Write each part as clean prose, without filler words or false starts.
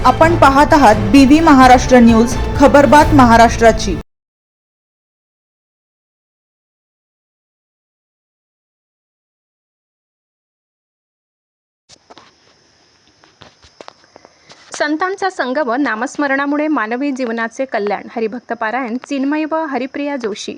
आपण पाहत आहात BV महाराष्ट्र न्यूज, खबरबात महाराष्ट्राची। संतांचा संग व नामस्मरणामुळे मानवी जीवनाचे कल्याण। हरिभक्त पारायण चिन्मय व हरिप्रिया जोशी।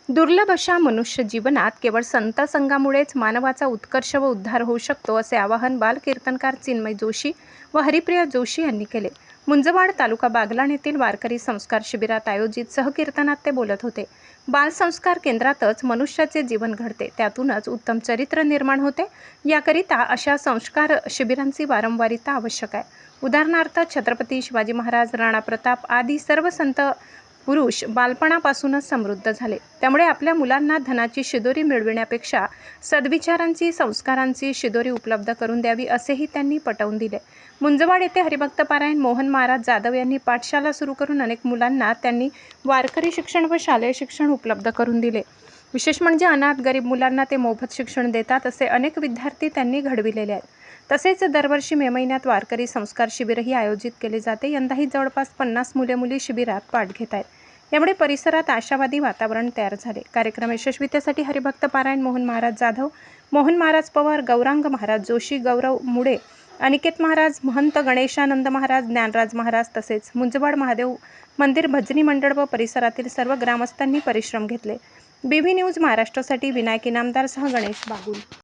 दुर्लभ अशा मनुष्य जीवनात केवळ संत संगामुळेच मानवाचा उत्कर्ष व उद्धार होऊ शकतो, असे आवाहन बालकीर्तनकार चिन्मय जोशी व हरिप्रिया जोशी यांनी केले। मुंजवाड तालुका बागलाण येथील वारकरी संस्कार शिबिरात आयोजित सहकीर्तनात ते बोलत होते। बालसंस्कार केंद्रातच मनुष्याचे जीवन घडते, त्यातूनच उत्तम चरित्र निर्माण होते। याकरिता अशा संस्कार शिबिरांची वारंवारिता आवश्यक आहे। उदाहरणार्थ छत्रपती शिवाजी महाराज, राणा प्रताप आदी सर्व संत पुरुष बालपणापासूनच समृद्ध झाले। त्यामुळे आपल्या मुलांना धनाची शिदोरी मिळविण्यापेक्षा सद्विचारांची, संस्कारांची शिदोरी उपलब्ध करून द्यावी, असेही त्यांनी पटवून दिले। मुंजवाड येथे हरिभक्त पारायण मोहन महाराज जाधव यांनी पाठशाला सुरू करून अनेक मुलांना त्यांनी वारकरी शिक्षण व शालेय शिक्षण उपलब्ध करून दिले। विशेष म्हणजे अनाथ गरीब मुलांना ते मोफत शिक्षण देतात, असे अनेक विद्यार्थी त्यांनी घडविलेले आहेत। तसेच दरवर्षी मे महिन्यात वारकरी संस्कार शिबिरही आयोजित केले जाते। यंदाही जवळपास 50 मुले-मुली शिबिरात पाठ घेत आहेत। यामुळे परिसरात आशावादी वातावरण तयार झाले। कार्यक्रम यशस्वीतेसाठी हरिभक्त पारायण मोहन महाराज जाधव, मोहन महाराज पवार, गौरांग महाराज जोशी, गौरव मुळे, अनिकेत महाराज, महंत गणेशानंद महाराज, ज्ञानराज महाराज तसेच मुंजवाड महादेव मंदिर भजनी मंडळ व परिसरातील सर्व ग्रामस्थांनी परिश्रम घेतले। BV न्यूज महाराष्ट्रासाठी विनायक इनामदारसह गणेश बागुल।